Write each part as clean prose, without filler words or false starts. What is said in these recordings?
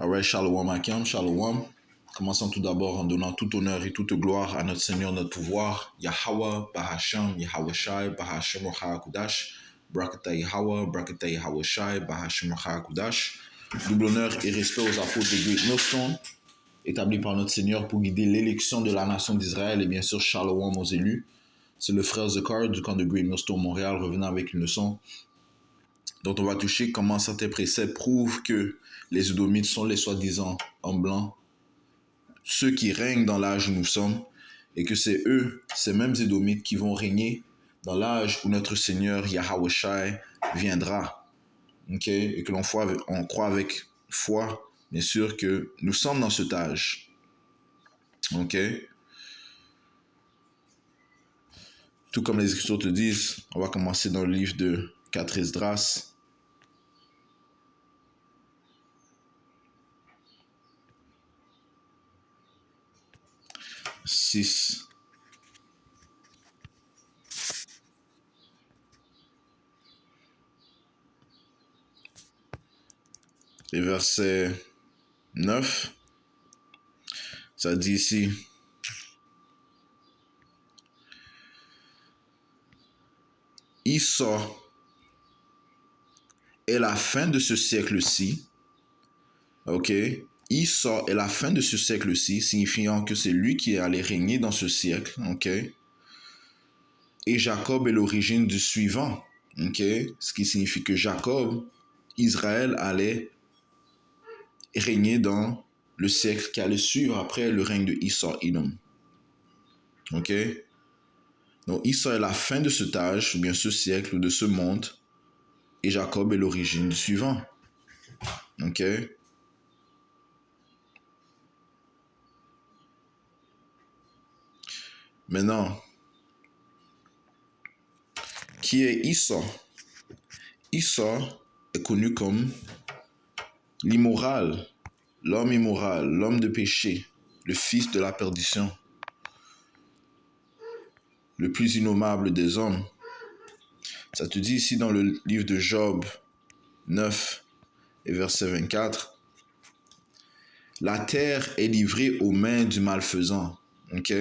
Alright, Shalom Akim, Shalom. Commençons tout d'abord en donnant tout honneur et toute gloire à notre Seigneur, notre pouvoir, Yahweh, Bahasham, Yahweh Shai, Bahasham Kudash, Brakata Yahweh, Brakata Yahweh Shai, Bahasham Kudash. Double honneur et respect aux apôtres de Great Millstone, établis par notre Seigneur pour guider l'élection de la nation d'Israël et bien sûr Shalom aux élus. C'est le frère Zekar du camp de Great Millstone Montréal revenant avec une leçon dont on va toucher comment certains préceptes prouvent que les Édomites sont les soi-disant hommes blancs, ceux qui règnent dans l'âge où nous sommes, et que c'est eux, ces mêmes Édomites, qui vont régner dans l'âge où notre Seigneur Yahweh Shai viendra. Okay? Et que l'on croit avec foi, bien sûr, que nous sommes dans cet âge. Okay? Tout comme les Écritures te disent, on va commencer dans le livre de 4 Esdras. Et verset 9, ça dit ici, Issa est la fin de ce siècle-ci, ok? Issa est la fin de ce siècle-ci, signifiant que c'est lui qui est allé régner dans ce siècle, ok? Et Jacob est l'origine du suivant, ok? Ce qui signifie que Jacob, Israël, allait régner dans le siècle qui allait suivre après le règne de Issa Edom, ok? Donc Issa est la fin de cet âge, ou bien ce siècle, ou de ce monde, et Jacob est l'origine du suivant, ok? Maintenant, qui est Issa? Issa est connu comme l'immoral, l'homme immoral, l'homme de péché, le fils de la perdition, le plus innommable des hommes. Ça te dit ici dans le livre de Job 9 et verset 24, la terre est livrée aux mains du malfaisant. Ok?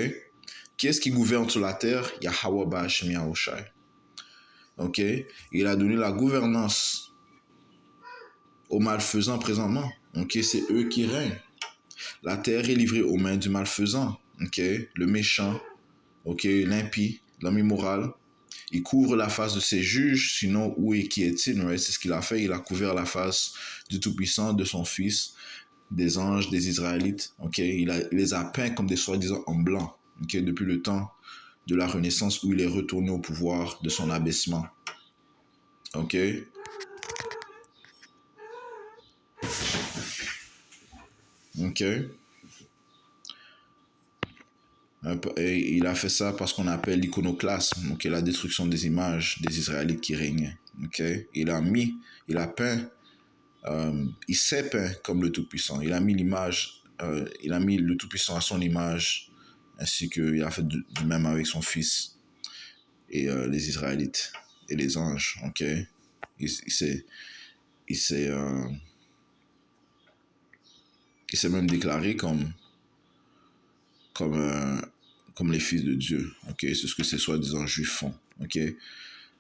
Qui est-ce qui gouverne sur la terre? Yahweh Ba'ashem Yahushai. Ok? Il a donné la gouvernance aux malfaisants présentement. Ok? C'est eux qui règnent. La terre est livrée aux mains du malfaisant. Ok? Le méchant. Ok? L'impie. L'homme immoral. Il couvre la face de ses juges, sinon où et qui est-il? Right? C'est ce qu'il a fait. Il a couvert la face du Tout-Puissant, de son Fils, des anges, des Israélites. Ok? Il les a peints comme des soi-disant hommes blancs. Ok? Depuis le temps de la Renaissance où il est retourné au pouvoir de son abaissement. Ok? Ok? Et il a fait ça parce qu'on appelle l'iconoclasme, okay, la destruction des images des Israélites qui régnaient. Okay? Il a peint, il s'est peint comme le Tout-Puissant. Il a mis l'image, il a mis le Tout-Puissant à son image, ainsi qu'il a fait du même avec son fils et les Israélites et les anges. Okay? Il s'est même déclaré comme les fils de Dieu. Okay? C'est ce que ces soi-disant juifs font. Okay?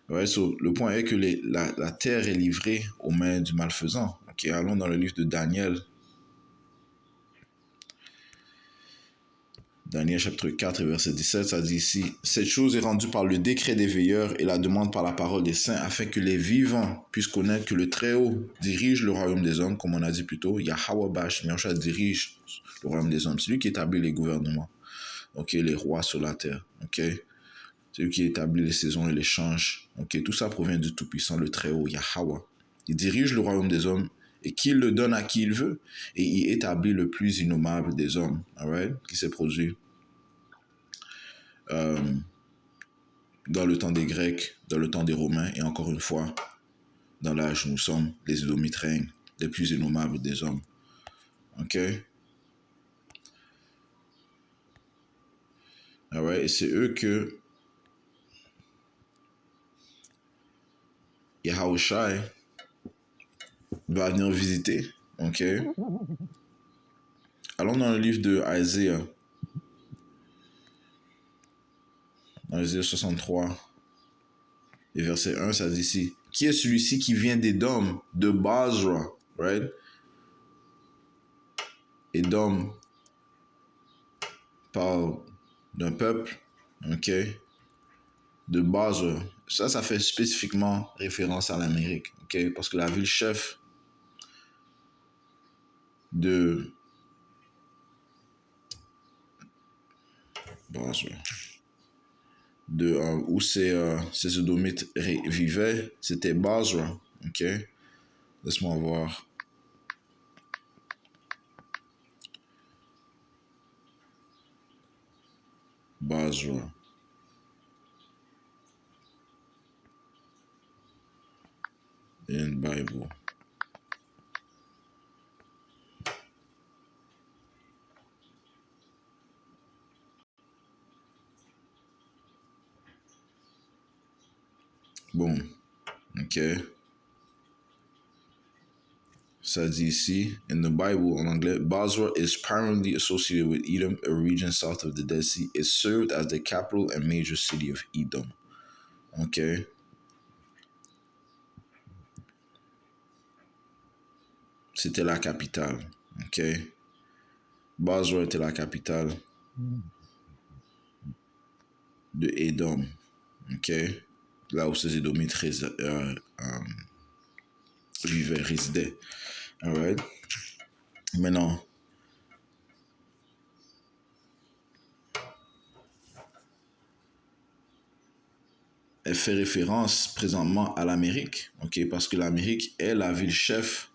Ouais, so, le point est que la terre est livrée aux mains du malfaisant. Okay? Allons dans le livre de Daniel. Daniel chapitre 4 verset 17, ça dit ici, « Cette chose est rendue par le décret des veilleurs et la demande par la parole des saints, afin que les vivants puissent connaître que le Très-Haut dirige le royaume des hommes, comme on a dit plus tôt, Yahweh Ba'ashem Yahushua dirige le royaume des hommes. C'est lui qui établit les gouvernements, okay? Les rois sur la terre. Okay? C'est lui qui établit les saisons et les change. Okay? Tout ça provient du Tout-Puissant, le Très-Haut, Yahweh. Il dirige le royaume des hommes et qu'il le donne à qui il veut. Et il établit le plus innommable des hommes, right? Qui s'est produit dans le temps des Grecs, dans le temps des Romains, et encore une fois, dans l'âge où nous sommes, les Édomites règnent, les plus innommables des hommes. Ok? Alright? Et c'est eux que Yahweh Shai va venir visiter. Ok. Allons dans le livre de Isaïe. Isaïe 63 et verset 1, ça dit ici. Qui est celui-ci qui vient d'Édom, de Basra, right? Édom parle d'un peuple, ok, de Basra. Ça fait spécifiquement référence à l'Amérique, ok, parce que la ville chef de Basra, où ces Édomites vivaient, c'était Basra, ok. Laisse-moi voir. Basra. In Bible. Bon, ok. Ça dit ici, in the Bible en anglais, Basra is primarily associated with Edom, a region south of the Dead Sea. It served as the capital and major city of Edom. Ok. C'était la capitale. Ok. Basra était la capitale de Edom. Ok. Là où ces Édomites vivaient, résidaient. Alright. Maintenant, elle fait référence présentement à l'Amérique, ok, parce que l'Amérique est la ville chef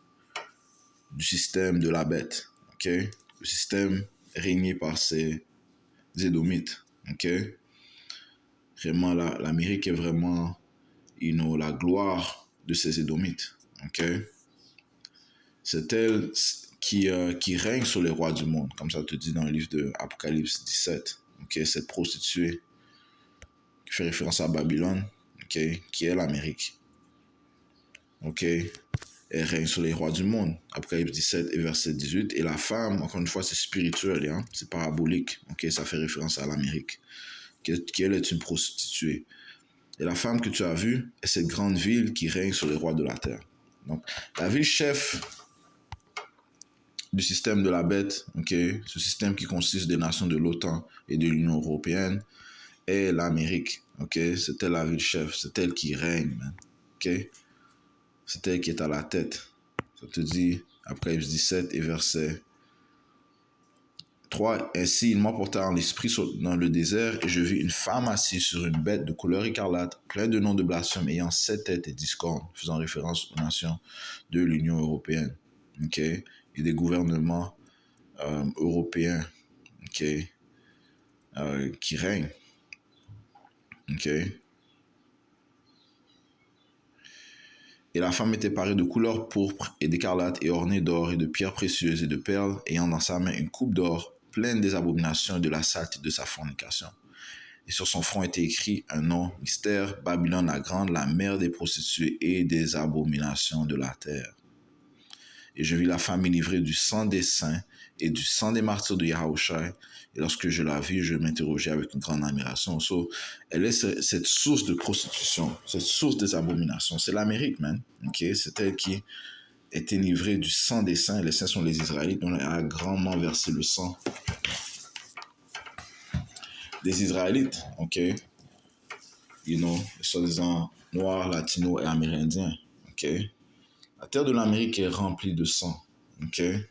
du système de la bête, ok, le système régné par ces Édomites, ok. Vraiment, l'Amérique est vraiment, la gloire de ces Édomites, ok. C'est elle qui règne sur les rois du monde, comme ça te dit dans le livre de Apocalypse 17, ok, cette prostituée qui fait référence à Babylone, ok, qui est l'Amérique, ok. Elle règne sur les rois du monde. Apocalypse 17 et verset 18. Et la femme, encore une fois, c'est spirituel, hein? C'est parabolique. Ok, ça fait référence à l'Amérique. Qu'elle est une prostituée. Et la femme que tu as vue est cette grande ville qui règne sur les rois de la terre. Donc, la ville chef du système de la bête, ok, ce système qui consiste des nations de l'OTAN et de l'Union européenne, est l'Amérique. Ok, c'est elle la ville chef, c'est elle qui règne, man. Ok. C'est elle qui est à la tête. Ça te dit, Apocalypse 17 et verset 3. Ainsi, il m'emporta en l'esprit dans le désert, et je vis une femme assise sur une bête de couleur écarlate, plein de noms de blasphème, ayant 7 têtes et 10 cornes, faisant référence aux nations de l'Union européenne. Ok, et des gouvernements européens, ok, qui règnent. Ok. Et la femme était parée de couleur pourpre et d'écarlate et ornée d'or et de pierres précieuses et de perles, ayant dans sa main une coupe d'or pleine des abominations et de la saleté de sa fornication. Et sur son front était écrit un nom mystère, Babylone la grande, la mère des prostituées et des abominations de la terre. Et je vis la femme livrée du sang des saints et du sang des martyrs de Yahushua. Et lorsque je la vis, je m'interrogeais avec une grande admiration. So, elle est cette source de prostitution, cette source des abominations. C'est l'Amérique, man. Okay? C'est elle qui était livrée du sang des saints. Les saints sont les Israélites, dont elle a grandement versé le sang des Israélites. Ok, soi-disant noirs, latinos et amérindiens. Ok, la terre de l'Amérique est remplie de sang. Ok, elle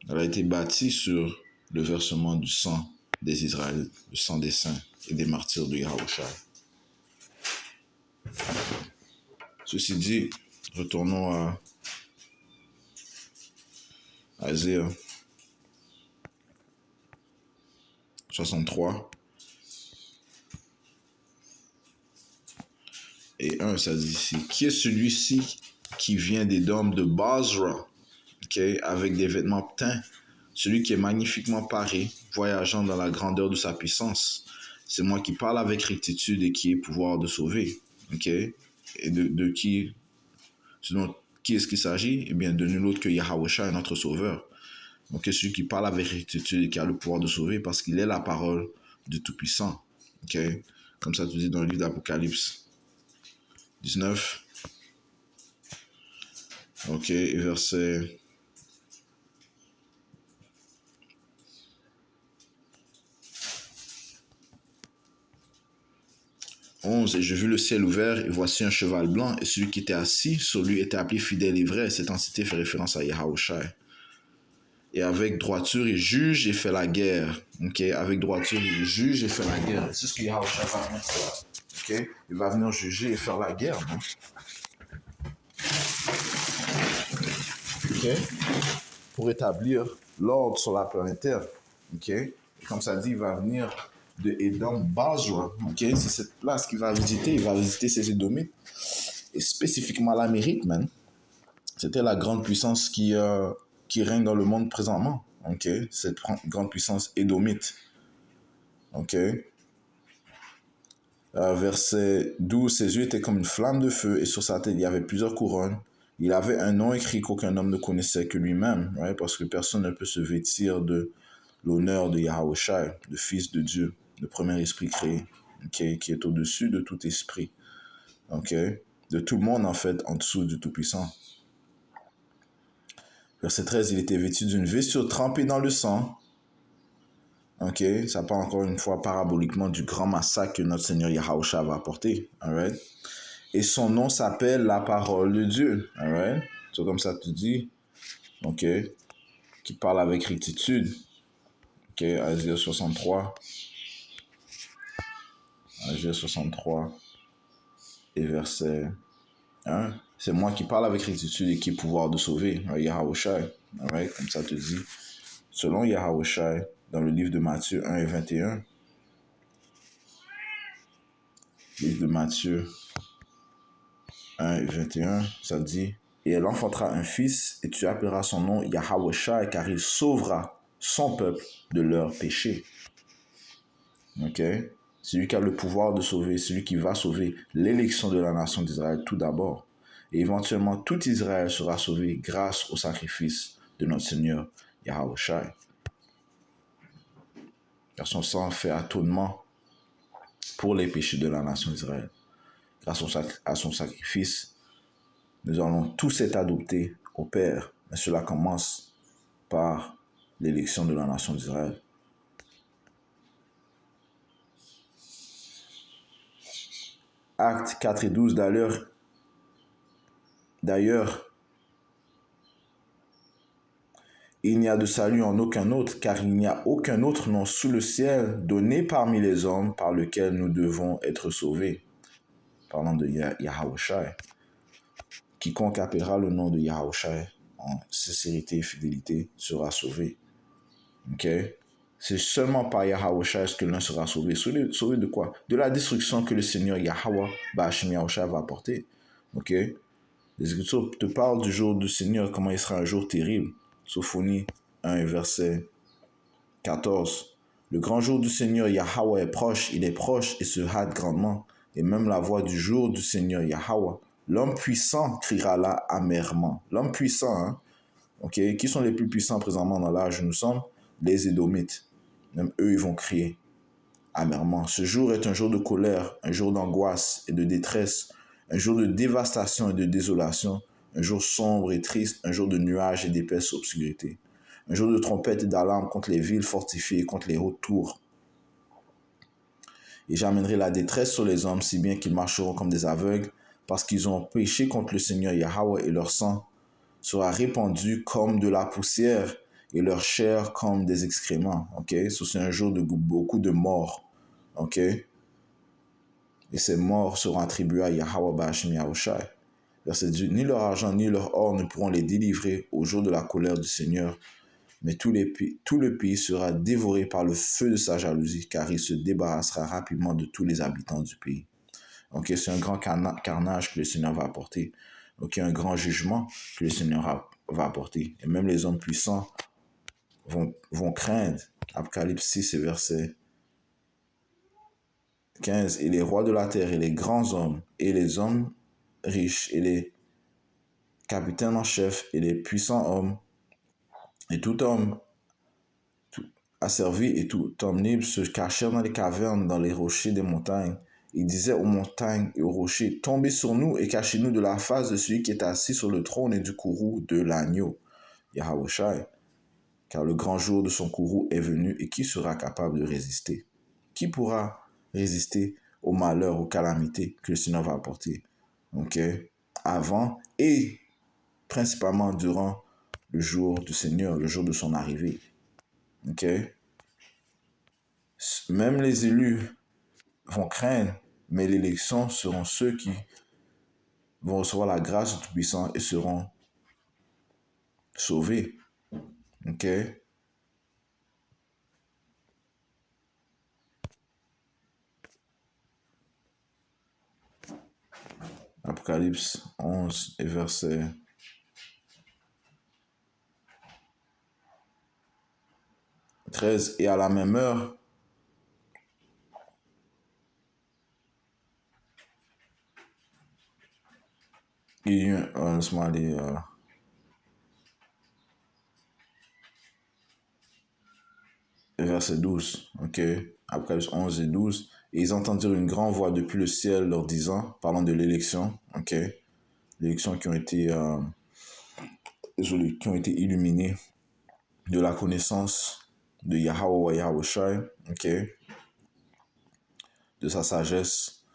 a été bâtie sur le versement du sang des Israélites, le sang des saints et des martyrs de Yahushua. Ceci dit, retournons à Isaïe 63 et 1, ça dit ici, qui est celui-ci qui vient d'Édom de Basra, okay, avec des vêtements teints, celui qui est magnifiquement paré, voyageant dans la grandeur de sa puissance. C'est moi qui parle avec rectitude et qui ai pouvoir de sauver. Okay? Et de qui, qui est-ce qu'il s'agit? Eh bien, de nul autre que Yahawashi, notre sauveur. Donc, celui qui parle avec rectitude et qui a le pouvoir de sauver parce qu'il est la parole du Tout-Puissant. Ok? Comme ça, tu dis dans le livre d'Apocalypse 19. Ok, verset 11. Et je vis le ciel ouvert, et voici un cheval blanc, et celui qui était assis sur lui était appelé fidèle et vrai. Cette entité fait référence à Yahawashi. Et avec droiture, il juge et fait la guerre. Ok, avec droiture, il juge et fait la guerre. C'est ce que Yahawashi va venir faire. Ok, il va venir juger et faire la guerre. Non? Ok, pour établir l'ordre sur la planète Terre. Ok, et comme ça dit, il va venir de Edom Basra. Ok, c'est cette place qu'il va visiter. Il va visiter ces Édomites et spécifiquement l'Amérique, man. C'était la grande puissance qui règne dans le monde présentement. Ok, cette grande puissance édomite. Ok. Verset 12, ses yeux étaient comme une flamme de feu et sur sa tête il y avait plusieurs couronnes. Il avait un nom écrit qu'aucun homme ne connaissait que lui-même, right? Parce que personne ne peut se vêtir de l'honneur de Yahawashi, le Fils de Dieu, le premier esprit créé, okay? Qui est au-dessus de tout esprit, okay? De tout le monde en fait, en dessous du Tout-Puissant. Verset 13, il était vêtu d'une vesture trempée dans le sang. Ok, ça parle encore une fois paraboliquement du grand massacre que notre Seigneur Yahawashi va apporter. Alright? Et son nom s'appelle la parole de Dieu. Alright? C'est comme ça que tu dis. Ok, qui parle avec rectitude. Ok, Isaiah 63. Isaiah 63 et verset 1. C'est moi qui parle avec rectitude et qui est pouvoir de sauver. Yahawashi. Alright? Comme ça te dit. Selon Yahawashi, dans le livre de Matthieu 1 et 21. Livre de Matthieu 1 et 21, ça dit, et elle enfantera un fils, et tu appelleras son nom Yahawashi, car il sauvera son peuple de leurs péchés. Ok? C'est lui qui a le pouvoir de sauver, c'est lui qui va sauver l'élection de la nation d'Israël tout d'abord. Et éventuellement, tout Israël sera sauvé grâce au sacrifice de notre Seigneur Yahawashi. Car son sang fait atonement pour les péchés de la nation d'Israël. Grâce à son sacrifice, nous allons tous être adoptés au Père. Mais cela commence par l'élection de la nation d'Israël. Actes 4 et 12, d'ailleurs, il n'y a de salut en aucun autre, car il n'y a aucun autre nom sous le ciel donné parmi les hommes par lequel nous devons être sauvés. Parlant de Yahawashi. Quiconque appellera le nom de Yahawashi en sincérité et fidélité sera sauvé. Ok? C'est seulement par Yahawashi que l'un sera sauvé. Sauvé de quoi? De la destruction que le Seigneur Yahweh Ba'ashim Yahawashi va apporter. Ok? Les Écritures te parlent du jour du Seigneur, comment il sera un jour terrible. Sophonie 1 et verset 14. Le grand jour du Seigneur Yahweh est proche, il est proche et se hâte grandement. Et même la voix du jour du Seigneur Yahweh, l'homme puissant criera là amèrement. L'homme puissant, hein? Ok? Qui sont les plus puissants présentement dans l'âge où nous sommes? Les Édomites. Même eux, ils vont crier amèrement. Ce jour est un jour de colère, un jour d'angoisse et de détresse, un jour de dévastation et de désolation, un jour sombre et triste, un jour de nuages et d'épaisse obscurité, un jour de trompette et d'alarme contre les villes fortifiées et contre les hautes tours. Et j'amènerai la détresse sur les hommes, si bien qu'ils marcheront comme des aveugles, parce qu'ils ont péché contre le Seigneur Yahweh, et leur sang sera répandu comme de la poussière, et leur chair comme des excréments. Ok? C'est un jour de beaucoup de morts. Ok? Et ces morts seront attribués à Yahweh Ba'ashim Yahawashi. Verset 10. Ni leur argent ni leur or ne pourront les délivrer au jour de la colère du Seigneur, mais tout le pays sera dévoré par le feu de sa jalousie, car il se débarrassera rapidement de tous les habitants du pays. Ok? C'est un grand carnage que le Seigneur va apporter. Ok? Un grand jugement que le Seigneur va apporter. Et même les hommes puissants vont craindre. Apocalypse 6 et verset 15. Et les rois de la terre et les grands hommes et les hommes riches et les capitaines en chef et les puissants hommes, et tout homme asservi et tout homme libre se cachèrent dans les cavernes, dans les rochers des montagnes. Ils disaient aux montagnes et aux rochers, tombez sur nous et cachez-nous de la face de celui qui est assis sur le trône et du courroux de l'agneau, Yahawashi, car le grand jour de son courroux est venu et qui sera capable de résister? Qui pourra résister au malheur, aux calamités que le Seigneur va apporter? Ok? Avant et principalement durant le jour du Seigneur, le jour de son arrivée. Ok? Même les élus vont craindre, mais l'élection seront ceux qui vont recevoir la grâce du Tout-Puissant et seront sauvés. Ok? Apocalypse 11 et verset 13. Et à la même heure, il y eut, laisse-moi aller, verset 12, ok? Apocalypse 11 et 12. Et ils entendirent une grande voix depuis le ciel leur disant, parlant de l'élection, ok? L'élection qui ont été illuminés de la connaissance de Yahweh Yahushai, ok? De sa sagesse,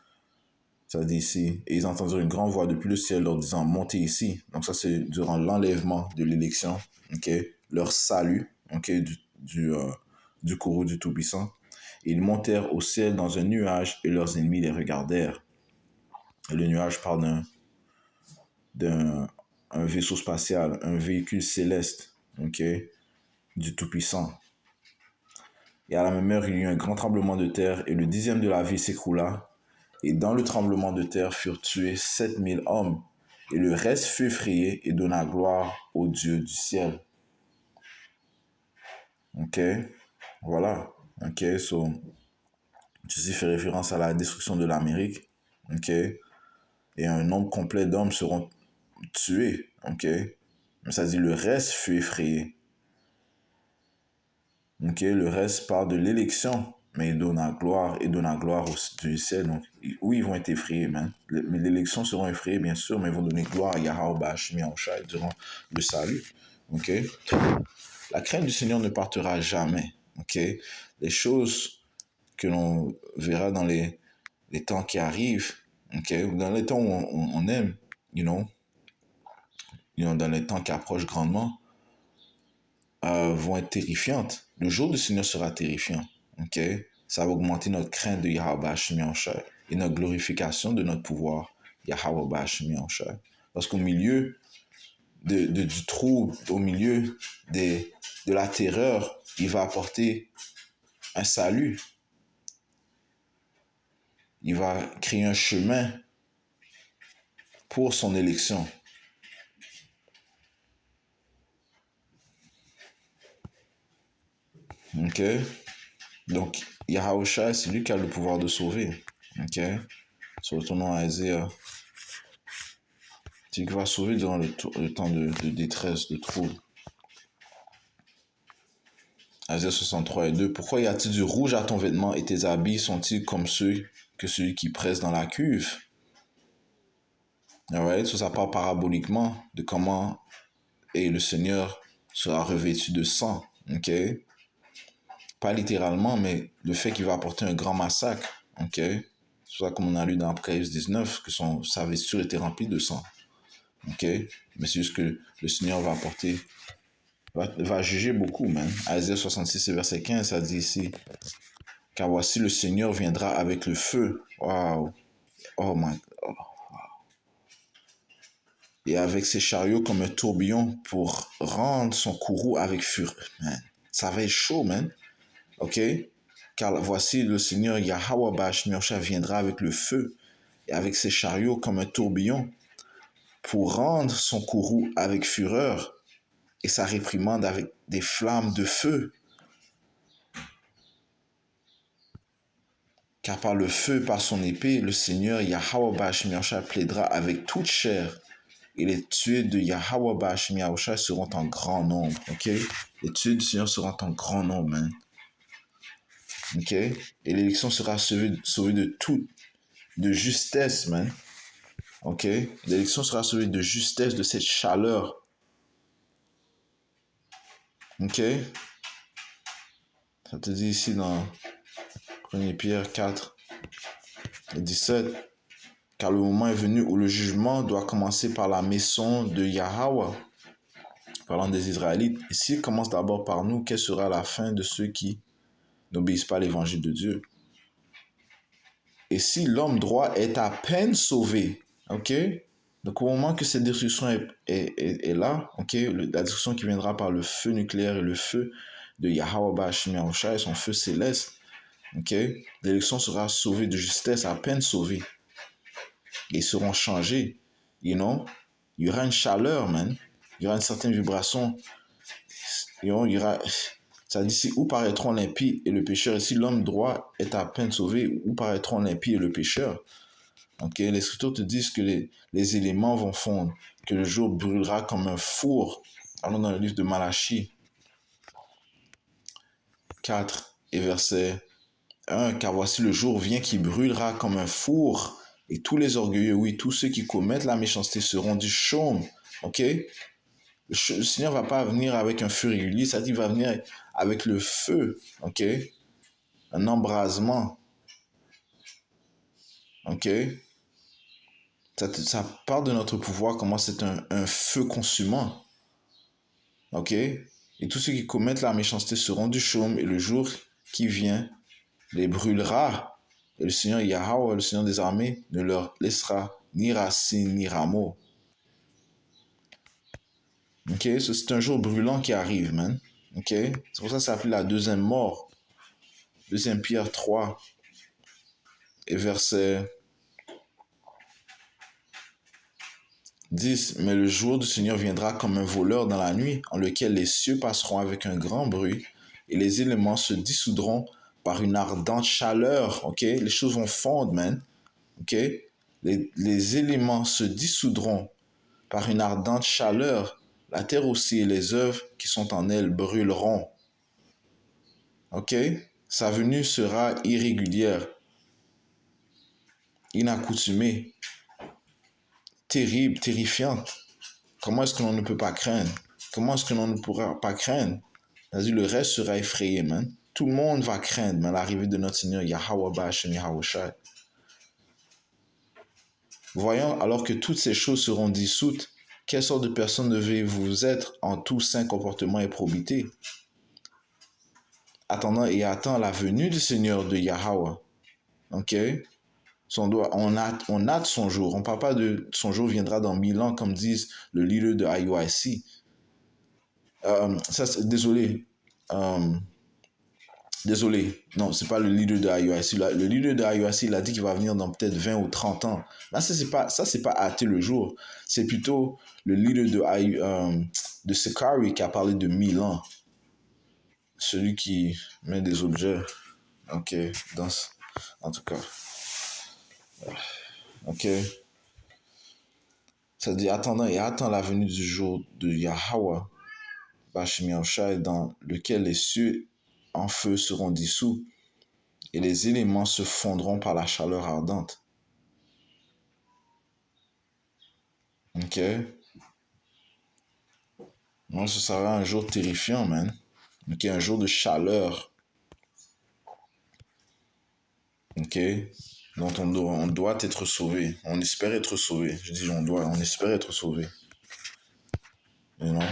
ça dit ici. Et ils entendirent une grande voix depuis le ciel leur disant, montez ici. Donc ça c'est durant l'enlèvement de l'élection, ok? Leur salut, ok? Du courroux du Tout-Puissant. Ils montèrent au ciel dans un nuage et leurs ennemis les regardèrent. Et le nuage parle d'un vaisseau spatial, un véhicule céleste, ok, du Tout-Puissant. Et à la même heure, il y eut un grand tremblement de terre et le 10e de la ville s'écroula. Et dans le tremblement de terre furent tués 7000 hommes. Et le reste fut effrayé et donna gloire au Dieu du ciel. Ok, voilà. Ok, so, ceci fait référence à la destruction de l'Amérique. Ok, et un nombre complet d'hommes seront tués. Ok, mais ça dit le reste fut effrayé. Ok, le reste parle de l'élection, mais il donne la gloire au Dieu du ciel. Donc, oui, ils vont être effrayés, man. Mais l'élection seront effrayés, bien sûr, mais ils vont donner gloire à Yahweh Bashmi Yahushai durant le salut. Ok, la crainte du Seigneur ne partira jamais. Ok, les choses que l'on verra dans les temps qui arrivent, ok, dans les temps où on aime, dans les temps qui approchent grandement, vont être terrifiantes. Le jour du Seigneur sera terrifiant. Ok, ça va augmenter notre crainte de Yahweh Bashmi Yahushai et notre glorification de notre pouvoir Yahweh Bashmi Yahushai. Parce qu'au milieu du trouble, au milieu de la terreur, il va apporter un salut. Il va créer un chemin pour son élection. Ok? Donc, Yahushua, c'est lui qui a le pouvoir de sauver. Ok? Sur retournons à Isaiah. C'est lui qui va sauver durant le temps de détresse, de trouble. Isaiah 63 et 2. Pourquoi y a-t-il du rouge à ton vêtement et tes habits sont-ils comme ceux que celui qui presse dans la cuve? Alright? Ça parle paraboliquement de comment le Seigneur sera revêtu de sang. Ok? Pas littéralement, mais le fait qu'il va apporter un grand massacre. Ok? C'est ça comme on a lu dans Apocalypse 19, que sa vesture était remplie de sang. Ok? Mais c'est juste que le Seigneur va apporter, va juger beaucoup, man. Isaiah 66 verset 15, ça dit ici, car voici le Seigneur viendra avec le feu. Wow. Oh my God. Et avec ses chariots comme un tourbillon pour rendre son courroux avec fureur. Man, ça va être chaud, man. Ok? Car voici le Seigneur Yahweh Bashmi Yahushai viendra avec le feu et avec ses chariots comme un tourbillon pour rendre son courroux avec fureur et sa réprimande avec des flammes de feu. Car par le feu, par son épée, le Seigneur Yahweh Bashmi Yahushai plaidera avec toute chair et les tués de Yahweh Ba'Hashem Yahushua seront en grand nombre, ok? Les tués du Seigneur seront en grand nombre, man. Ok? Et l'élection sera sauvée de tout, de justesse, man. Ok? L'élection sera sauvée de justesse, de cette chaleur. Ok? Ça te dit ici dans 1 Pierre 4, 17. Car le moment est venu où le jugement doit commencer par la maison de Yahweh. Parlant des Israélites. Et s'il commence d'abord par nous, quelle sera la fin de ceux qui n'obéissent pas à l'évangile de Dieu? Et si l'homme droit est à peine sauvé, ok? Donc au moment que cette destruction est là, ok? La destruction qui viendra par le feu nucléaire et le feu de Yahweh Ba'Hashem Yahushua et son feu céleste, ok? L'élection sera sauvée de justesse, à peine sauvée. Et ils seront changés, you know? Il y aura une chaleur, man. Il y aura une certaine vibration. Il y aura... Ça dit ici, où paraîtront l'impie et le pécheur? Et si l'homme droit est à peine sauvé, où paraîtront l'impie et le pécheur? Ok, les Écritures te disent que les éléments vont fondre, que le jour brûlera comme un four. Allons dans le livre de Malachie 4 et verset 1. Car voici le jour vient qui brûlera comme un four, et tous les orgueilleux, oui, tous ceux qui commettent la méchanceté seront du chaume. Ok? Le Seigneur ne va pas venir avec un feu régulier, ça dit qu'il va venir avec le feu. Ok? Un embrasement. Ok? Ça part de notre pouvoir, comment c'est un feu consumant. Ok? Et tous ceux qui commettent la méchanceté seront du chaume, et le jour qui vient les brûlera. Et le Seigneur Yahweh, le Seigneur des armées, ne leur laissera ni racine ni rameau. Ok? C'est un jour brûlant qui arrive, man. Ok? C'est pour ça que ça s'appelle la deuxième mort. 2 Pierre 3 et verset 10. Mais le jour du Seigneur viendra comme un voleur dans la nuit, en lequel les cieux passeront avec un grand bruit, et les éléments se dissoudront par une ardente chaleur. Ok? Les choses vont fondre, man. Ok? Les éléments se dissoudront par une ardente chaleur. La terre aussi et les œuvres qui sont en elle brûleront. Ok? Sa venue sera irrégulière, inaccoutumée, terrible, terrifiante. Comment est-ce que l'on ne peut pas craindre? Comment est-ce que l'on ne pourra pas craindre? C'est-à-dire, le reste sera effrayé, man. Tout le monde va craindre, man, l'arrivée de notre Seigneur Yahweh Ba'Hashem Yahushua. Voyons, alors que toutes ces choses seront dissoutes, quelle sorte de personne devez-vous être en tout saint comportement et probité, attendant et attend la venue du Seigneur de Yahweh. Ok? On hâte son jour. On ne parle pas de son jour viendra dans 1000 ans, comme disent le leader de IUIC. Désolé. Désolé. Non, c'est pas le leader de IUIC. Le leader de IUIC, il a dit qu'il va venir dans peut-être 20 ou 30 ans. Là, ça, c'est pas hâter le jour. C'est plutôt le leader de Sakari qui a parlé de 1000 ans. Celui qui met des objets. Ok. En tout cas. Ok. Ça dit attendant et attend la venue du jour de Yahweh, Ba'Hashem Yahushua, dans lequel les cieux en feu seront dissous et les éléments se fondront par la chaleur ardente. Ok? Donc, ce sera un jour terrifiant, man. Ok? Un jour de chaleur. Ok? Donc, on doit être sauvé. On espère être sauvé. Je dis on espère être sauvé. You know?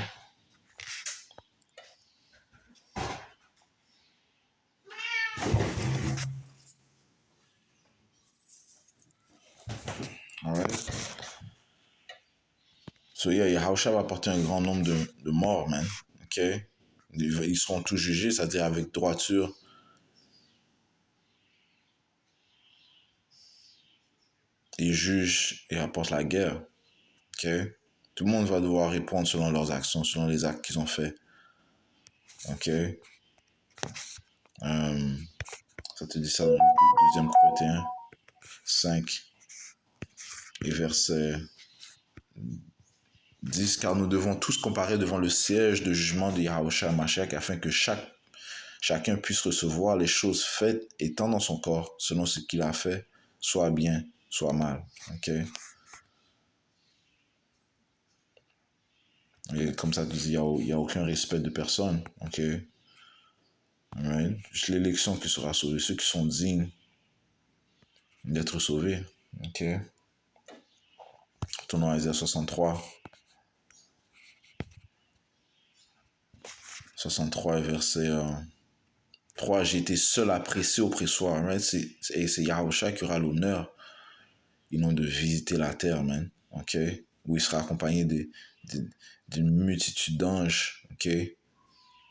Alright? So, yeah, Yahushua va porter un grand nombre de morts, man. Ok? Ils seront tous jugés, c'est-à-dire avec droiture. Ils jugent et apportent la guerre. Ok? Tout le monde va devoir répondre selon leurs actions, selon les actes qu'ils ont faits. Ok? Ça te dit ça dans le 2 Corinthiens 5 et verset 10, car nous devons tous comparer devant le siège de jugement de Yahushua Mashiach afin que chacun puisse recevoir les choses faites étant dans son corps selon ce qu'il a fait, soit bien, soit mal. Ok. Et comme ça, tu dis, il n'y a aucun respect de personne. Ok. Right. Juste l'élection qui sera sauvée, ceux qui sont dignes d'être sauvés. Ok. Tournons à Isaïe 63. 63 verset 3. J'ai été seul à presser oppressoir. Right? C'est Yahushua qui aura l'honneur, et non de visiter la terre, man. Ok. Où il sera accompagné d'une multitude d'anges. Ok.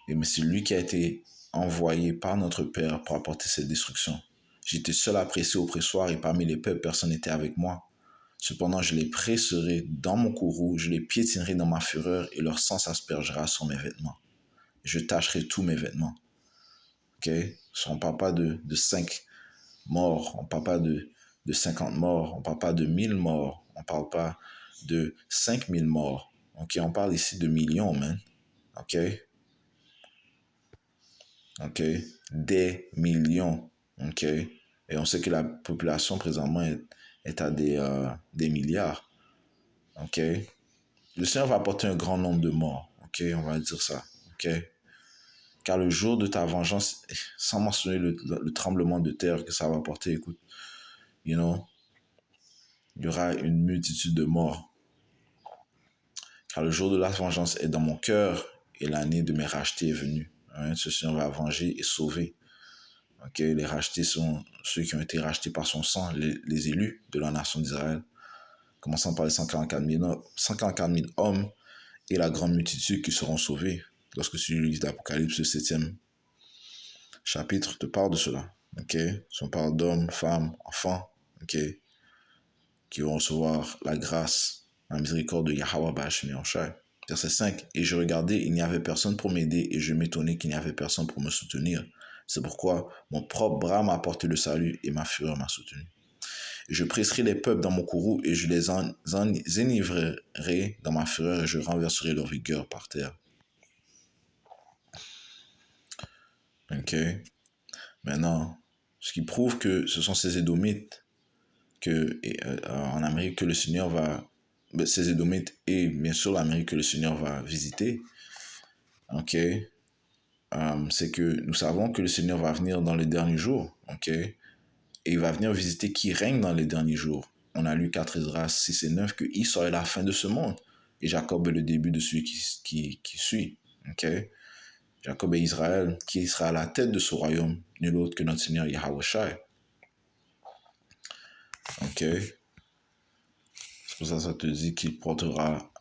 Mais c'est lui qui a été envoyé par notre Père pour apporter cette destruction. J'étais seul à presser oppressoir et parmi les peuples, personne n'était avec moi. Cependant, je les presserai dans mon courroux, je les piétinerai dans ma fureur et leur sang s'aspergera sur mes vêtements. Je tâcherai tous mes vêtements. Ok? On ne parle pas de 5 morts, on ne parle pas de 50 morts, on ne parle pas de 1000 morts, on ne parle pas de 5000 morts. Ok? On parle ici de millions, man. Ok? Ok? Des millions. Ok? Et on sait que la population présentement est à des milliards. Ok? Le Seigneur va apporter un grand nombre de morts. Ok? On va dire ça. Ok? Car le jour de ta vengeance, sans mentionner le tremblement de terre que ça va apporter, écoute, you know, il y aura une multitude de morts. Car le jour de la vengeance est dans mon cœur et l'année de mes rachetés est venue. Hein? Ce Seigneur va venger et sauver. Okay? Les rachetés sont ceux qui ont été rachetés par son sang, les élus de la nation d'Israël, commençant par les 144 000 hommes et la grande multitude qui seront sauvés. Lorsque tu lis l'Apocalypse, le 7e chapitre te parle de cela. Okay? On parle d'hommes, femmes, enfants, okay? Qui vont recevoir la grâce, la miséricorde de Yahweh Ba'Shem Yahushua. Verset 5. Et je regardais, il n'y avait personne pour m'aider, et je m'étonnais qu'il n'y avait personne pour me soutenir. C'est pourquoi mon propre bras m'a apporté le salut, et ma fureur m'a soutenu. Et je presserai les peuples dans mon courroux, et je les enivrerai dans ma fureur, et je renverserai leur vigueur par terre. Ok. Maintenant, ce qui prouve que ce sont ces Édomites en Amérique que le Seigneur va, ces Édomites et bien sûr l'Amérique que le Seigneur va visiter, ok, c'est que nous savons que le Seigneur va venir dans les derniers jours, ok, et il va venir visiter qui règne dans les derniers jours. On a lu 4 Esdras 6 et 9 que Esau est la fin de ce monde et Jacob est le début de celui qui suit, ok. Jacob et Israël, qui sera à la tête de ce royaume, nul autre que notre Seigneur Yahushua. Ok. C'est pour ça que ça te dit qu'il portera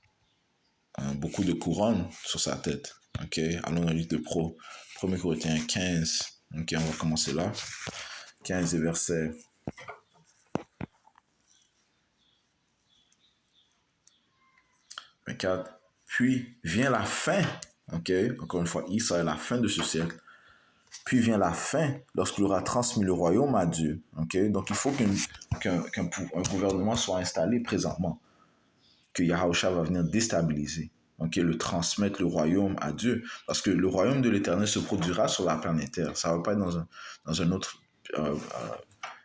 beaucoup de couronnes sur sa tête. Ok. Allons dans le livre de 1 Corinthiens 15. Ok, on va commencer là. 15 et verset 24. Puis vient la fin. Ok. Encore une fois, Isa est la fin de ce siècle. Puis vient la fin lorsqu'il aura transmis le royaume à Dieu. Okay? Donc il faut qu'un gouvernement soit installé présentement, que Yahushua va venir déstabiliser, okay? Le transmettre le royaume à Dieu. Parce que le royaume de l'Éternel se produira sur la planète Terre. Ça ne va pas être dans un autre,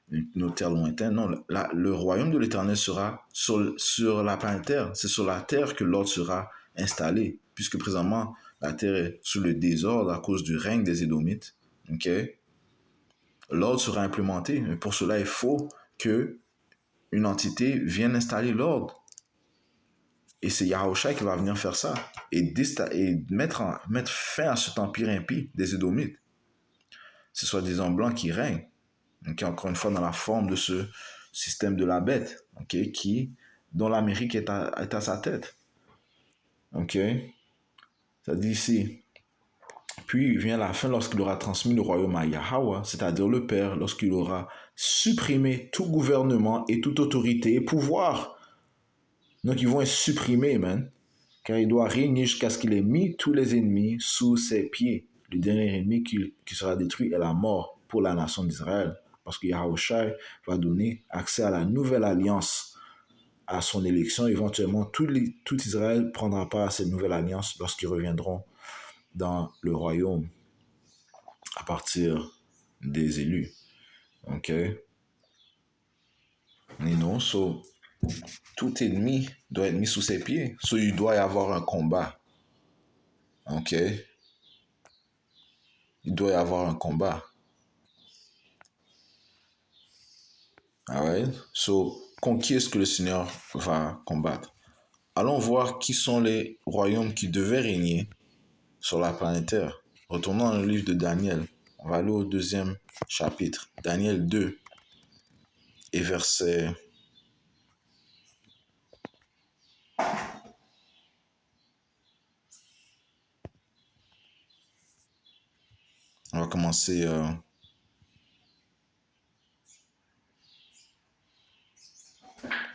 une autre terre lointaine. Non, le royaume de l'Éternel sera sur la planète Terre. C'est sur la terre que l'ordre sera installé, puisque présentement, la terre est sous le désordre à cause du règne des Édomites. Okay? L'ordre sera implémenté, mais pour cela, il faut que une entité vienne installer l'ordre. Et c'est Yahushua qui va venir faire ça et mettre fin à cet empire impie des Édomites. Ce soit des hommes blancs qui règnent, okay? Encore une fois dans la forme de ce système de la bête, okay? Dont l'Amérique est à sa tête. Okay? Ça dit ici, puis vient la fin lorsqu'il aura transmis le royaume à Yahweh, c'est-à-dire le Père, lorsqu'il aura supprimé tout gouvernement et toute autorité et pouvoir. Donc ils vont être supprimés, man. Car il doit régner jusqu'à ce qu'il ait mis tous les ennemis sous ses pieds. Le dernier ennemi qui sera détruit est la mort pour la nation d'Israël. Parce que Yahushua va donner accès à la nouvelle alliance à son élection. Éventuellement, tout Israël prendra part à cette nouvelle alliance lorsqu'ils reviendront dans le royaume à partir des élus. OK? You know, so, tout ennemi doit être mis sous ses pieds. So, il doit y avoir un combat. OK? Il doit y avoir un combat. Alright? So, contre qui est-ce que le Seigneur va combattre? Allons voir qui sont les royaumes qui devaient régner sur la planète Terre. Retournons dans le livre de Daniel. On va aller au 2e chapitre. Daniel 2 et verset... On va commencer...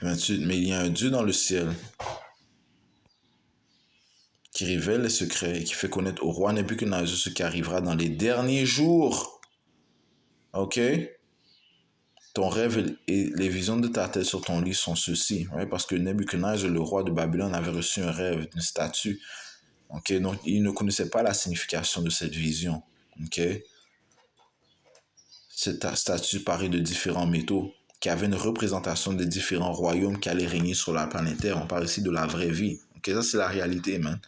28. Mais il y a un Dieu dans le ciel qui révèle les secrets et qui fait connaître au roi Nebuchadnezzar ce qui arrivera dans les derniers jours. OK? Ton rêve et les visions de ta tête sur ton lit sont ceux-ci. Right? Parce que Nebuchadnezzar, le roi de Babylone, avait reçu un rêve, une statue. OK? Donc, il ne connaissait pas la signification de cette vision. OK? Cette statue parée de différents métaux qui avait une représentation des différents royaumes qui allaient régner sur la planète Terre. On parle ici de la vraie vie. OK? Ça, c'est la réalité, man.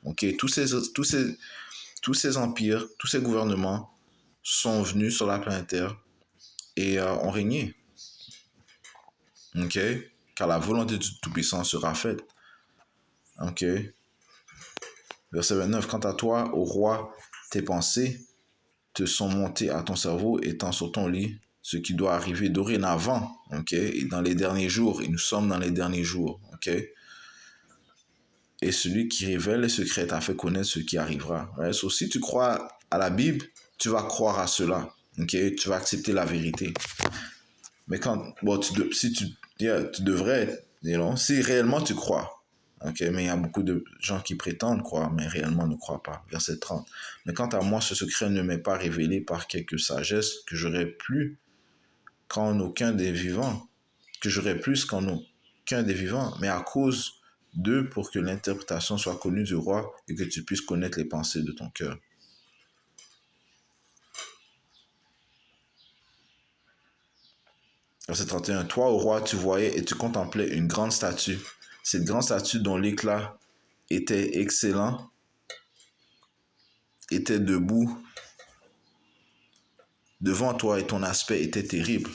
OK? Tous ces empires, tous ces gouvernements sont venus sur la planète Terre et ont régné. OK? Car la volonté du Tout-Puissant sera faite. OK? Verset 29. Quant à toi, ô roi, tes pensées te sont montées à ton cerveau étant sur ton lit, ce qui doit arriver dorénavant. OK? Et dans les derniers jours. Et nous sommes dans les derniers jours. OK? Et celui qui révèle les secrets t'a fait connaître ce qui arrivera. Right? So, si tu crois à la Bible, tu vas croire à cela. OK? Tu vas accepter la vérité. Mais quand, bon, tu devrais, si réellement tu crois, ok, mais il y a beaucoup de gens qui prétendent croire, mais réellement ne croient pas. Verset 30. Mais quant à moi, ce secret ne m'est pas révélé par quelque sagesse que j'aurais plus qu'en aucun des vivants, mais à cause d'eux pour que l'interprétation soit connue du roi et que tu puisses connaître les pensées de ton cœur. Verset 31. Toi, ô roi, tu voyais et tu contemplais une grande statue. Cette grande statue dont l'éclat était excellent, était debout devant toi et ton aspect était terrible.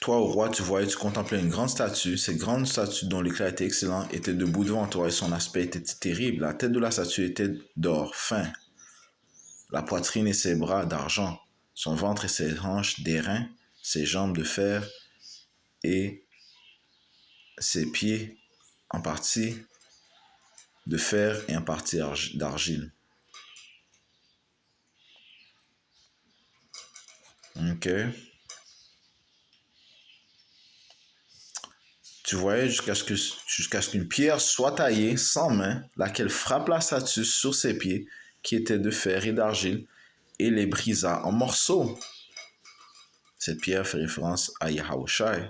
Toi, ô roi, tu voyais, tu contemplais une grande statue. Cette grande statue dont l'éclat était excellent était debout devant toi et son aspect était terrible. La tête de la statue était d'or fin, la poitrine et ses bras d'argent, son ventre et ses hanches d'airain, ses jambes de fer et ses pieds en partie de fer et en partie d'argile. OK. Tu voyais jusqu'à ce qu'une pierre soit taillée sans main, laquelle frappe la statue sur ses pieds, qui étaient de fer et d'argile, et les brisa en morceaux. Cette pierre fait référence à Yahushai.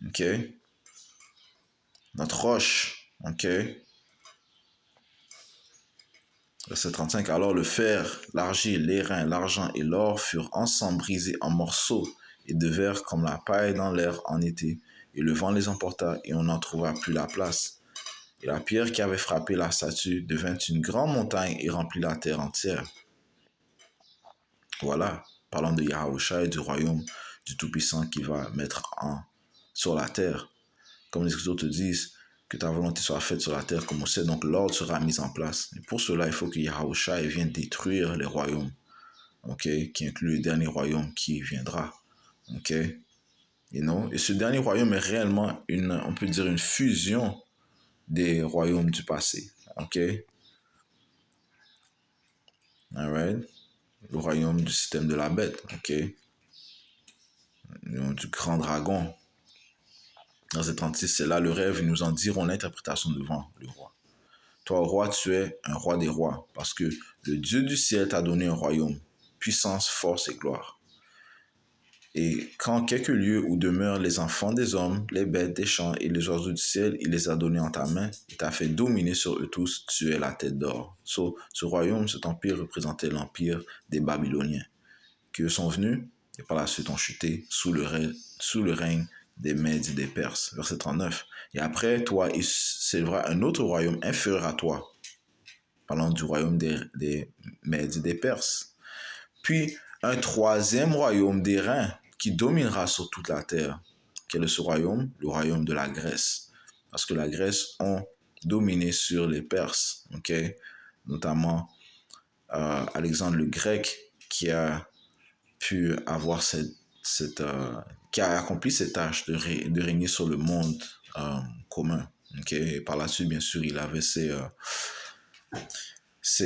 OK? Notre roche. OK? Verset 35. Alors le fer, l'argile, l'airain, l'argent et l'or furent ensemble brisés en morceaux et devinrent comme la paille dans l'air en été. Et le vent les emporta et on n'en trouva plus la place. Et la pierre qui avait frappé la statue devint une grande montagne et remplit la terre entière. Voilà, parlant de Yahushua et du royaume du Tout-Puissant qui va mettre sur la terre. Comme les autres disent, que ta volonté soit faite sur la terre comme au ciel, donc l'ordre sera mis en place. Et pour cela, il faut que Yahushua vienne détruire les royaumes, okay, qui inclut le dernier royaume qui viendra. Okay? Et ce dernier royaume est réellement on peut dire une fusion des royaumes du passé. OK? Alright? Le royaume du système de la bête. OK? Du grand dragon. Dans cette 36, c'est là le rêve, ils nous en diront l'interprétation devant le roi. Toi, roi, tu es un roi des rois, parce que le Dieu du ciel t'a donné un royaume, puissance, force et gloire. Et quand quelques lieux où demeurent les enfants des hommes, les bêtes des champs et les oiseaux du ciel, il les a donnés en ta main, il t'a fait dominer sur eux tous, tu es la tête d'or. Ce royaume, cet empire représentait l'empire des Babyloniens, qui eux sont venus et par la suite ont chuté sous le règne des Mèdes et des Perses. Verset 39. Et après toi, il s'élèvera un autre royaume inférieur à toi, parlant du royaume des Mèdes et des Perses. Puis un troisième royaume d'airain qui dominera sur toute la terre. Quel est ce royaume? Le royaume de la Grèce. Parce que la Grèce ont dominé sur les Perses, ok? Notamment Alexandre le Grec qui a pu avoir qui a accompli cette tâche de régner sur le monde commun. Ok, et par la suite, bien sûr, il avait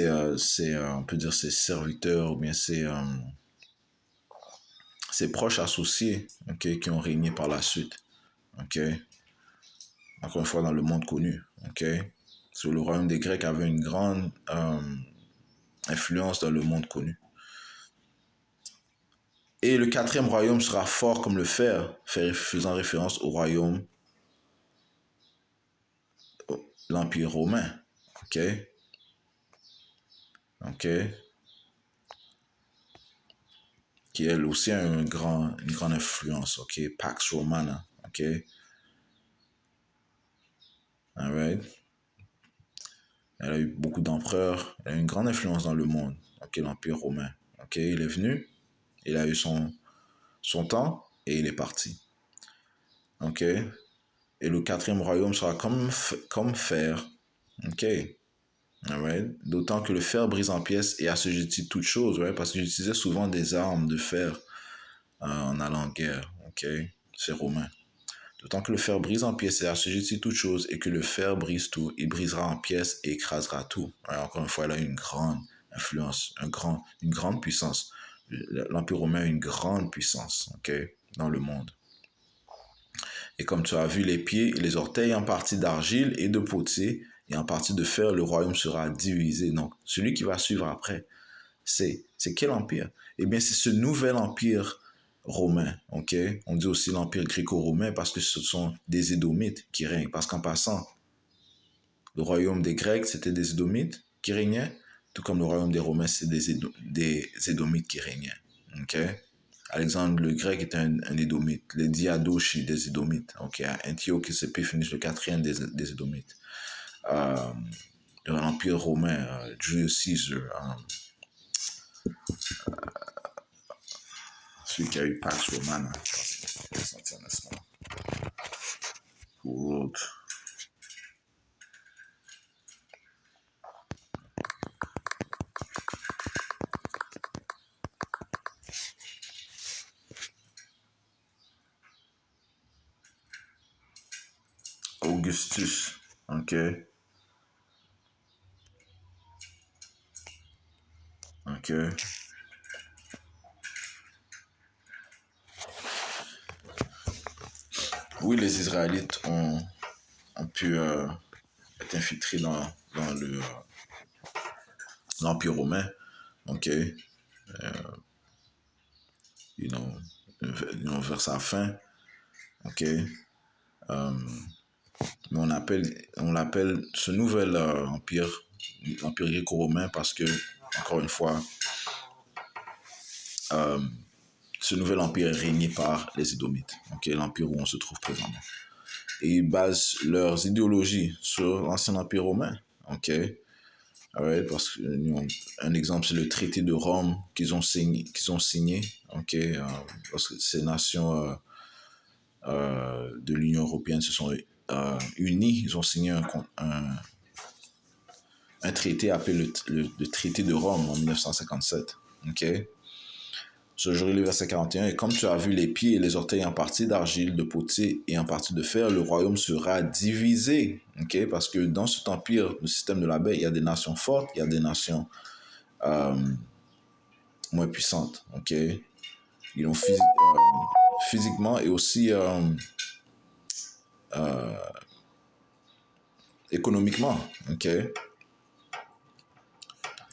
on peut dire ses serviteurs ou bien ses proches associés, ok, qui ont régné par la suite. Ok, encore une fois dans le monde connu. Ok, so, le royaume des Grecs avait une grande influence dans le monde connu. Et le quatrième royaume sera fort comme le fer, faisant référence au royaume, l'Empire romain. Ok, ok, qui elle aussi a une grande influence. Ok, Pax Romana. Ok, alright. Elle a eu beaucoup d'empereurs, elle a eu une grande influence dans le monde. Ok, l'Empire romain. Ok, il est venu, il a eu son temps et il est parti. Ok, et le quatrième royaume sera comme fer. Ok, alright. D'autant que le fer brise en pièces et assujettit toutes choses, right? Parce qu'ils utilisaient souvent des armes de fer en allant en guerre. Ok, c'est romain. D'autant que le fer brise en pièces et assujettit toutes choses, et que le fer brise tout, il brisera en pièces et écrasera tout. Alors, encore une fois, elle a une grande influence, une grande puissance. L'Empire romain a une grande puissance, ok, dans le monde. Et comme tu as vu, les pieds et les orteils en partie d'argile et de potier, et en partie de fer, le royaume sera divisé. Donc, celui qui va suivre après, c'est quel empire? Eh bien, c'est ce nouvel empire romain, ok? On dit aussi l'empire gréco-romain parce que ce sont des Édomites qui règnent. Parce qu'en passant, le royaume des Grecs, c'était des Édomites qui régnaient, tout comme le royaume des Romains, c'est des Édomites qui régnaient, ok? Alexandre le Grec était un Édomite. Les Diadochi des Édomites, ok? Antiochus Epiphanes le quatrième des Édomites. L'empire romain, Julius Caesar, celui qui a eu Pax Romana. Pour l'autre. Augustus. Ok. Ok. Oui, les Israélites ont pu être infiltrés dans l'Empire romain. Ok. You know, vers sa fin. Ok. Mais on l'appelle ce nouvel empire, l'Empire gréco-romain, parce que, encore une fois, ce nouvel empire est régné par les Édomites, okay, l'empire où on se trouve présentement. Et ils basent leurs idéologies sur l'ancien empire romain. Ok, right, parce que un exemple, c'est le traité de Rome qu'ils ont signé. Ok, parce que ces nations de l'Union européenne se sont unies. Ils ont signé un traité appelé le traité de Rome en 1957. Ok. Ce jour, le verset 41, et comme tu as vu les pieds et les orteils en partie d'argile, de potier et en partie de fer, le royaume sera divisé. Okay? Parce que dans cet empire, le système de la baie, il y a des nations fortes, il y a des nations moins puissantes. Okay? Ils ont physiquement et aussi économiquement, ok?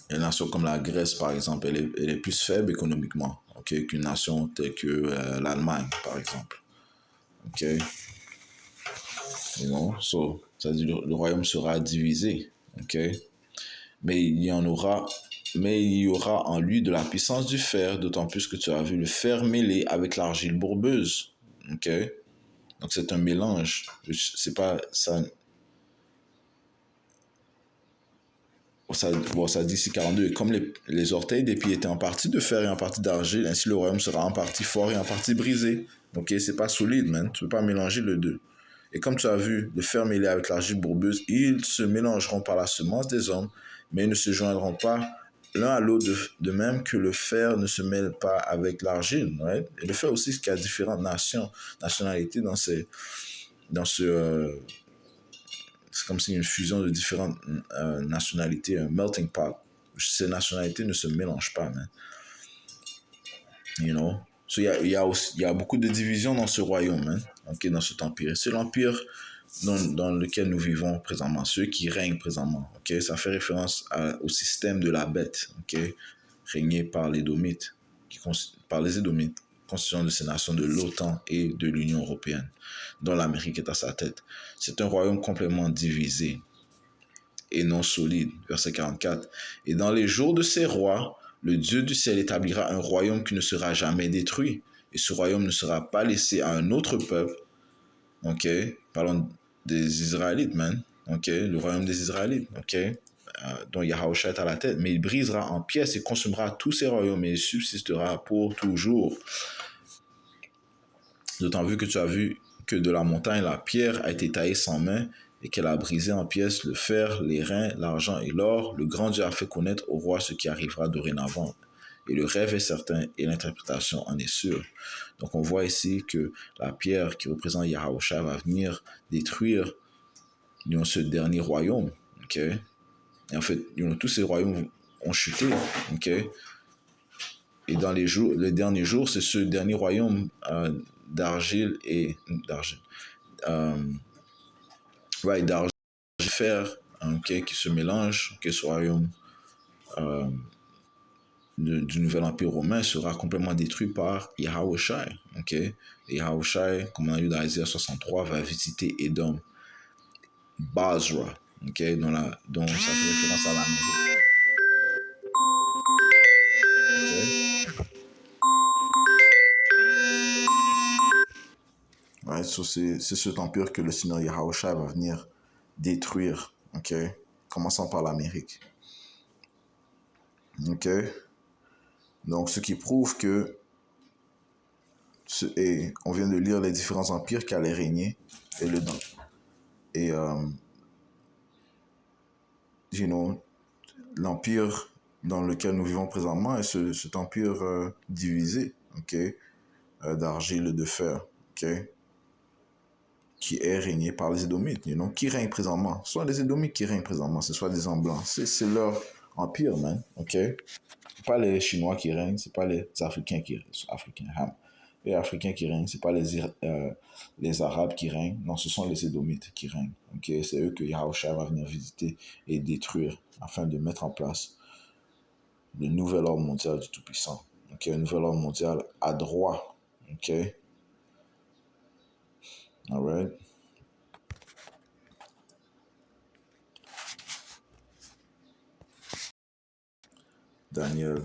Une nation comme la Grèce, par exemple, elle est plus faible économiquement, ok, qu'une nation telle que l'Allemagne, par exemple, ok? You know? So, ça dit le royaume sera divisé, ok? Mais il y aura en lui de la puissance du fer, d'autant plus que tu as vu le fer mêlé avec l'argile bourbeuse, ok? Donc c'est un mélange, c'est pas ça. Bon, ça dit ici 42. Et comme les orteils des pieds étaient en partie de fer et en partie d'argile, ainsi le royaume sera en partie fort et en partie brisé. Ok, c'est pas solide, man. Tu peux pas mélanger les deux. Et comme tu as vu, le fer mêlé avec l'argile bourbeuse, ils se mélangeront par la semence des hommes, mais ils ne se joindront pas l'un à l'autre, de même que le fer ne se mêle pas avec l'argile. Right? Et le fer aussi, qu'il y a différentes nationalités dans ce c'est comme si une fusion de différentes nationalités, un melting pot. Ces nationalités ne se mélangent pas, man. You know? So, il y a beaucoup de divisions dans ce royaume, man. Okay, dans cet empire. C'est l'empire dans lequel nous vivons présentement, ceux qui règnent présentement. Okay? Ça fait référence au système de la bête, okay? Régné par les Édomites, par les Édomites, constituant de ces nations de l'OTAN et de l'Union européenne, dont l'Amérique est à sa tête. C'est un royaume complètement divisé et non solide. Verset 44. Et dans les jours de ces rois, le Dieu du ciel établira un royaume qui ne sera jamais détruit. Et ce royaume ne sera pas laissé à un autre peuple. Ok? Parlons des Israélites, man. Ok? Le royaume des Israélites. Ok? Dont Yahushua est à la tête. Mais il brisera en pièces et consumera tous ces royaumes et il subsistera pour toujours. D'autant vu que tu as vu que de la montagne, la pierre a été taillée sans main et qu'elle a brisé en pièces le fer, les reins, l'argent et l'or, le grand Dieu a fait connaître au roi ce qui arrivera dorénavant. Et le rêve est certain et l'interprétation en est sûre. Donc on voit ici que la pierre qui représente Yahushua va venir détruire ce dernier royaume. Okay? Et en fait, tous ces royaumes ont chuté. Okay? Et dans les derniers jours, c'est ce dernier royaume d'argile et d'argile fer qui se mélange, ce royaume du nouvel empire romain sera complètement détruit par Yahushua. Et Yahushua, comme on a eu dans Isaiah 63, va visiter Édom, Basra, dont ça fait référence à l'Amérique. Ouais, so c'est cet empire que le Seigneur Yahushua va venir détruire, commençant par l'Amérique. Donc, ce qui prouve que, et on vient de lire les différents empires qui allaient régner, et l'empire dans lequel nous vivons présentement est cet empire divisé, d'argile et de fer, qui est régné par les Édomites, qui règnent présentement. Soit les Édomites qui règnent présentement, c'est soit des blancs, c'est leur empire, man, pas les Chinois qui règnent, c'est pas les Africains qui règnent. Les Africains qui règnent, c'est pas les Arabes qui règnent, non, ce sont les Édomites qui règnent. C'est eux que Yahushua va venir visiter et détruire afin de mettre en place le nouvel ordre mondial du Tout-Puissant. Un nouvel ordre mondial à droit. All right. Daniel,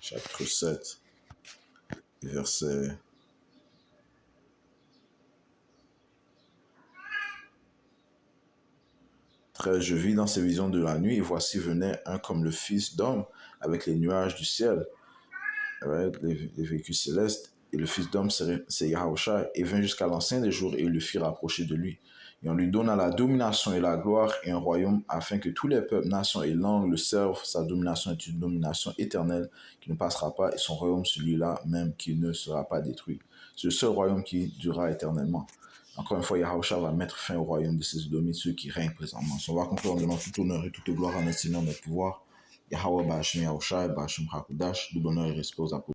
chapitre 7, verset 13. Je vis dans ces visions de la nuit, et voici venait un comme le Fils d'homme, avec les nuages du ciel, les véhicules célestes, et le Fils d'homme, c'est Yahushua, et vint jusqu'à l'ancien des jours, et il le fit rapprocher de lui. Et on lui donna la domination et la gloire et un royaume, afin que tous les peuples, nations et langues le servent. Sa domination est une domination éternelle qui ne passera pas, et son royaume, celui-là même, qui ne sera pas détruit. C'est le seul royaume qui durera éternellement. Encore une fois, Yahushua va mettre fin au royaume de ces Édomites, ceux qui règnent présentement. On va conclure en donnant tout honneur et toute gloire en notre Seigneur, notre pouvoir. Yahweh Ba'ashem Yahushua, Ba'ashem Hakudash, double honneur et respect aux apôtres.